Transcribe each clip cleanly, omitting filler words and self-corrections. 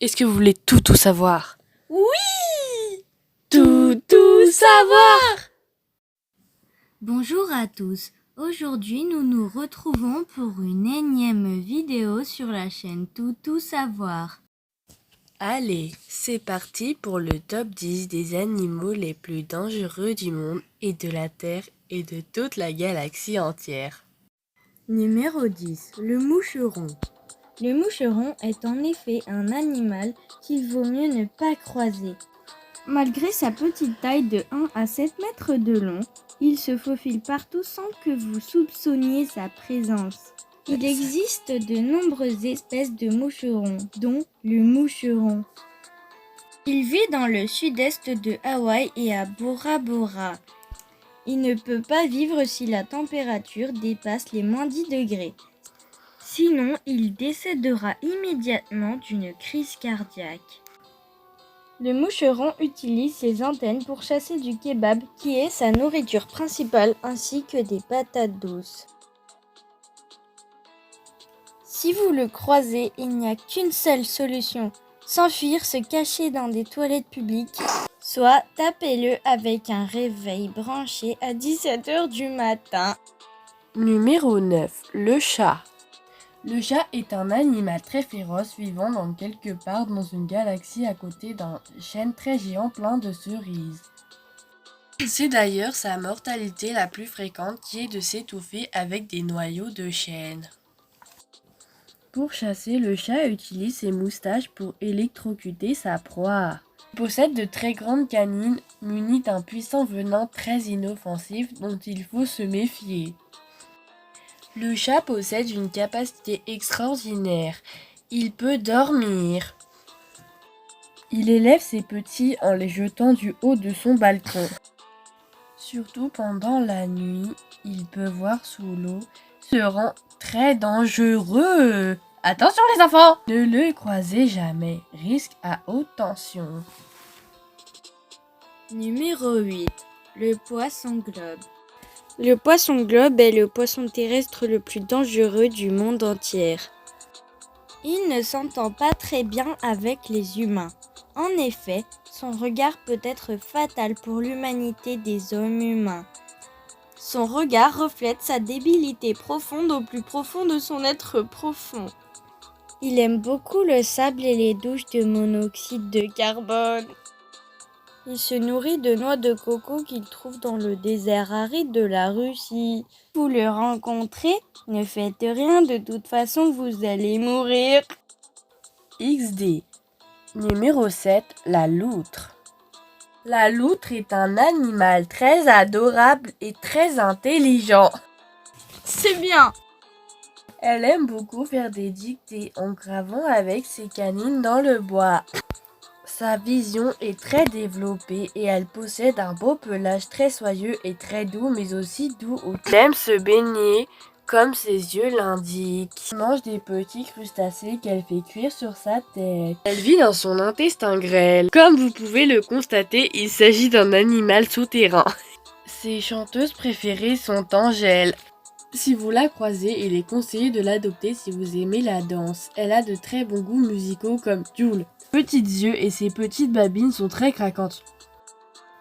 Est-ce que vous voulez tout savoir? Oui! Tout savoir! Bonjour à tous. Aujourd'hui, nous nous retrouvons pour une énième vidéo sur la chaîne Tout savoir. Allez, c'est parti pour le top 10 des animaux les plus dangereux du monde et de la Terre et de toute la galaxie entière. Numéro 10. Le moucheron. Le moucheron est en effet un animal qu'il vaut mieux ne pas croiser. Malgré sa petite taille de 1 à 7 mètres de long, il se faufile partout sans que vous soupçonniez sa présence. Il existe de nombreuses espèces de moucherons, dont le moucheron. Il vit dans le sud-est de Hawaï et à Bora Bora. Il ne peut pas vivre si la température dépasse les -10 degrés. Sinon, il décédera immédiatement d'une crise cardiaque. Le moucheron utilise ses antennes pour chasser du kebab, qui est sa nourriture principale, ainsi que des patates douces. Si vous le croisez, il n'y a qu'une seule solution: s'enfuir, se cacher dans des toilettes publiques, soit tapez-le avec un réveil branché à 17h du matin. Numéro 9. Le chat. Le chat est un animal très féroce vivant dans quelque part dans une galaxie à côté d'un chêne très géant plein de cerises. C'est d'ailleurs sa mortalité la plus fréquente qui est de s'étouffer avec des noyaux de chêne. Pour chasser, le chat utilise ses moustaches pour électrocuter sa proie. Il possède de très grandes canines munies d'un puissant venin très inoffensif dont il faut se méfier. Le chat possède une capacité extraordinaire. Il peut dormir. Il élève ses petits en les jetant du haut de son balcon. Surtout pendant la nuit, il peut voir sous l'eau, se rend très dangereux. Attention les enfants! Ne le croisez jamais, risque à haute tension. Numéro 8. Le poisson globe. Le poisson globe est le poisson terrestre le plus dangereux du monde entier. Il ne s'entend pas très bien avec les humains. En effet, son regard peut être fatal pour l'humanité des hommes humains. Son regard reflète sa débilité profonde au plus profond de son être profond. Il aime beaucoup le sable et les douches de monoxyde de carbone. Il se nourrit de noix de coco qu'il trouve dans le désert aride de la Russie. Vous le rencontrez, ne faites rien, de toute façon vous allez mourir. XD. Numéro 7. La loutre. La loutre est un animal très adorable et très intelligent. C'est bien. Elle aime beaucoup faire des dictées en gravant avec ses canines dans le bois. Sa vision est très développée et elle possède un beau pelage très soyeux et très doux, mais aussi doux. Elle aime se baigner, comme ses yeux l'indiquent. Elle mange des petits crustacés qu'elle fait cuire sur sa tête. Elle vit dans son intestin grêle. Comme vous pouvez le constater, il s'agit d'un animal souterrain. Ses chanteuses préférées sont Angèle. Si vous la croisez, il est conseillé de l'adopter si vous aimez la danse. Elle a de très bons goûts musicaux comme Jul. Petits yeux et ses petites babines sont très craquantes.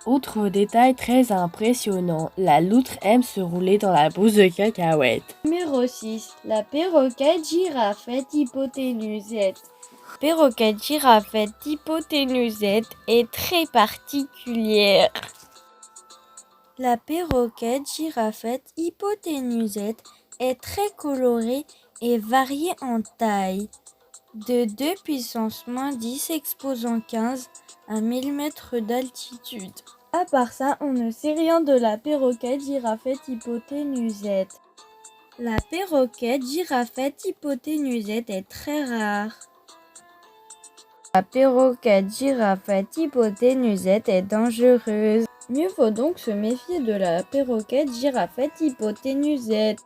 Autre détail très impressionnant, la loutre aime se rouler dans la bouse de cacahuètes. Numéro 6. La perroquette girafette hypoténusette. Perroquette girafette hypoténusette est très particulière. La perroquette girafette hypoténusette est très colorée et variée en taille, de 2 puissance -10 exposant 15 à 1000 mètres d'altitude. À part ça, on ne sait rien de la perroquette girafette hypoténusette. La perroquette girafette hypoténusette est très rare. La perroquette girafette hypoténusette est dangereuse. Mieux vaut donc se méfier de la perroquette girafette hypoténusette.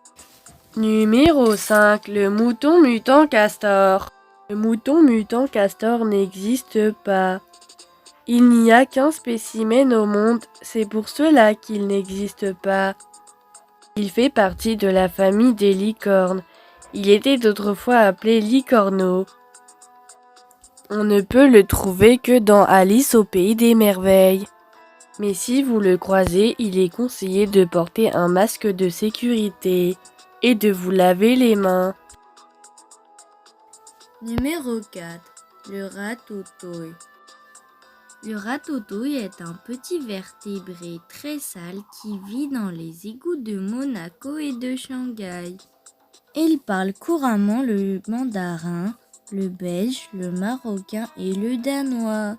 Numéro 5. Le mouton mutant castor. Le mouton mutant castor n'existe pas. Il n'y a qu'un spécimen au monde, c'est pour cela qu'il n'existe pas. Il fait partie de la famille des licornes. Il était autrefois appelé licorneau. On ne peut le trouver que dans Alice au pays des merveilles. Mais si vous le croisez, il est conseillé de porter un masque de sécurité et de vous laver les mains. Numéro 4. Le ratatouille. Le ratatouille est un petit vertébré très sale qui vit dans les égouts de Monaco et de Shanghai. Il parle couramment le mandarin, le belge, le marocain et le danois.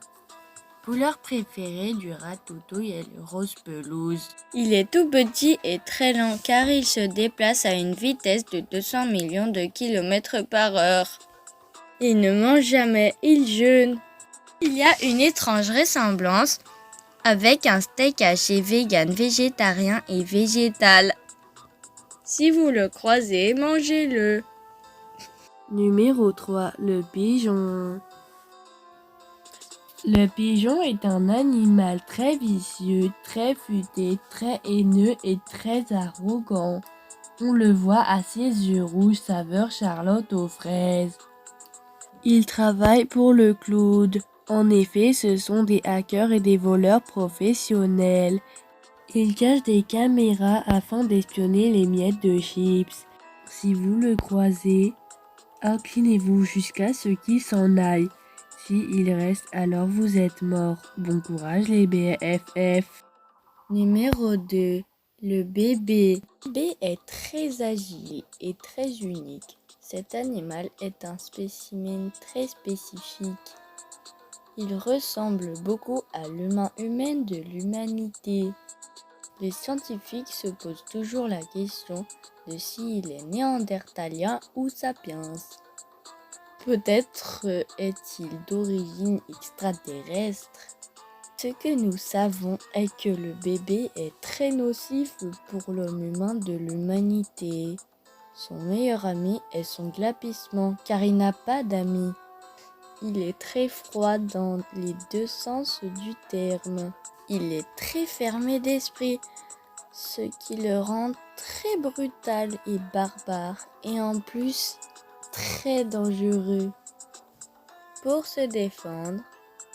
Couleur préférée du ratatouille est le rose pelouse. Il est tout petit et très lent car il se déplace à une vitesse de 200 millions de kilomètres par heure. Il ne mange jamais, il jeûne. Il y a une étrange ressemblance avec un steak haché vegan, végétarien et végétal. Si vous le croisez, mangez-le. Numéro 3. Le pigeon. Le pigeon est un animal très vicieux, très futé, très haineux et très arrogant. On le voit à ses yeux rouges saveur Charlotte aux fraises. Il travaille pour le cloud. En effet, ce sont des hackers et des voleurs professionnels. Ils cachent des caméras afin d'espionner les miettes de chips. Si vous le croisez, inclinez-vous jusqu'à ce qu'il s'en aille. S'il reste, alors vous êtes mort. Bon courage les BFF. Numéro 2. Le bébé. Le bébé est très agile et très unique. Cet animal est un spécimen très spécifique. Il ressemble beaucoup à l'humain humain de l'humanité. Les scientifiques se posent toujours la question de s'il est néandertalien ou sapiens. Peut-être est-il d'origine extraterrestre. Ce que nous savons est que le bébé est très nocif pour l'homme humain de l'humanité. Son meilleur ami est son glapissement car il n'a pas d'amis. Il est très froid dans les deux sens du terme. Il est très fermé d'esprit, ce qui le rend très brutal et barbare et en plus très dangereux. Pour se défendre,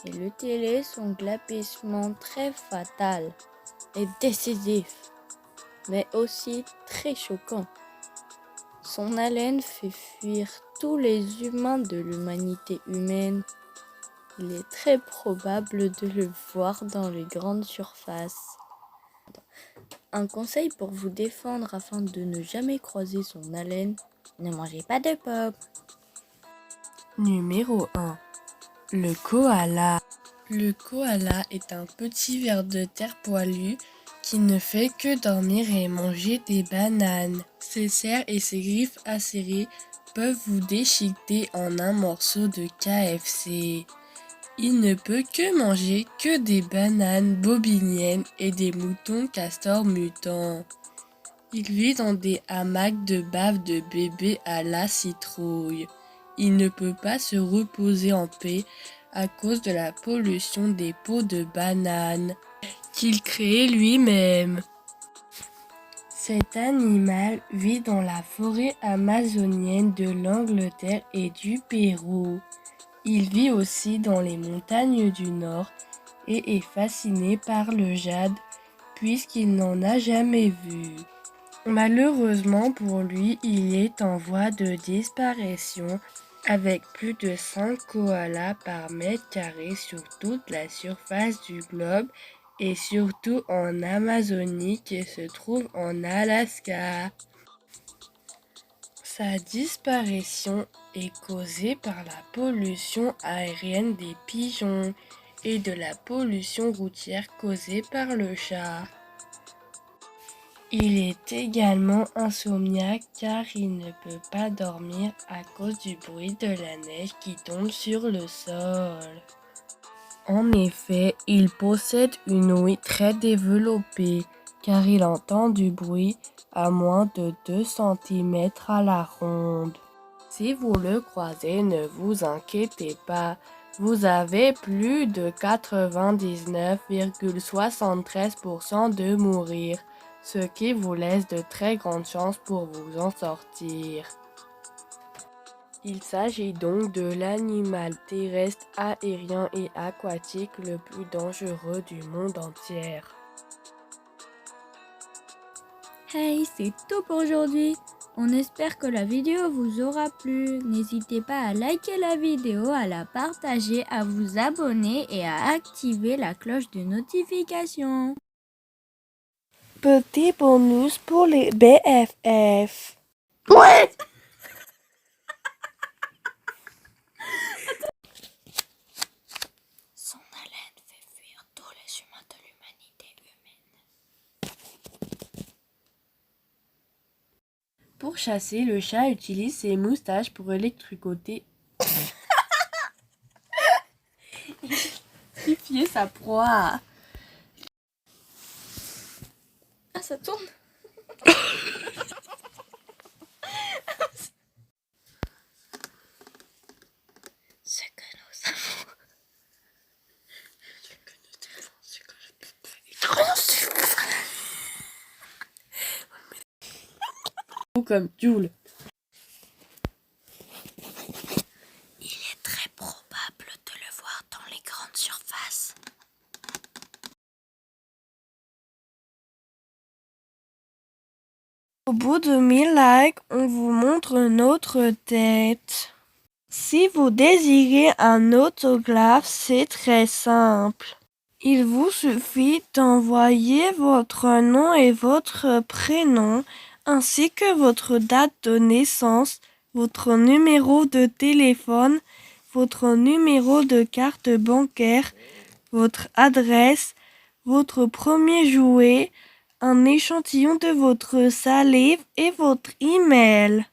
il utilise son glapissement très fatal et décisif, mais aussi très choquant. Son haleine fait fuir tous les humains de l'humanité humaine. Il est très probable de le voir dans les grandes surfaces. Un conseil pour vous défendre afin de ne jamais croiser son haleine, ne mangez pas de pommes. Numéro 1. Le koala. Le koala est un petit ver de terre poilu qui ne fait que dormir et manger des bananes. Ses serres et ses griffes acérées peuvent vous déchiqueter en un morceau de KFC. Il ne peut que manger que des bananes bobiniennes et des moutons castors mutants. Il vit dans des hamacs de bave de bébé à la citrouille. Il ne peut pas se reposer en paix à cause de la pollution des peaux de banane qu'il crée lui-même. Cet animal vit dans la forêt amazonienne de l'Angleterre et du Pérou. Il vit aussi dans les montagnes du Nord et est fasciné par le jade puisqu'il n'en a jamais vu. Malheureusement pour lui, il est en voie de disparition avec plus de 5 koalas par mètre carré sur toute la surface du globe et surtout en Amazonie qui se trouve en Alaska. Sa disparition est causée par la pollution aérienne des pigeons et de la pollution routière causée par le chat. Il est également insomniaque car il ne peut pas dormir à cause du bruit de la neige qui tombe sur le sol. En effet, il possède une ouïe très développée car il entend du bruit à moins de 2 cm à la ronde. Si vous le croisez, ne vous inquiétez pas, vous avez plus de 99,73% de mourir, ce qui vous laisse de très grandes chances pour vous en sortir. Il s'agit donc de l'animal terrestre, aérien et aquatique le plus dangereux du monde entier. Hey, c'est tout pour aujourd'hui. On espère que la vidéo vous aura plu. N'hésitez pas à liker la vidéo, à la partager, à vous abonner et à activer la cloche de notification. Petit bonus pour les BFF. Ouais! Son haleine fait fuir tous les humains de l'humanité humaine. Pour chasser, le chat utilise ses moustaches pour électrocuter et sa proie. Ah, ça tourne. Ce que nous avons. Ou comme Joule. Il est très probable de le voir dans les grandes surfaces. Au bout de 1000 likes, on vous montre notre tête. Si vous désirez un autographe, c'est très simple. Il vous suffit d'envoyer votre nom et votre prénom, ainsi que votre date de naissance, votre numéro de téléphone, votre numéro de carte bancaire, votre adresse, votre premier jouet, un échantillon de votre salive et votre email.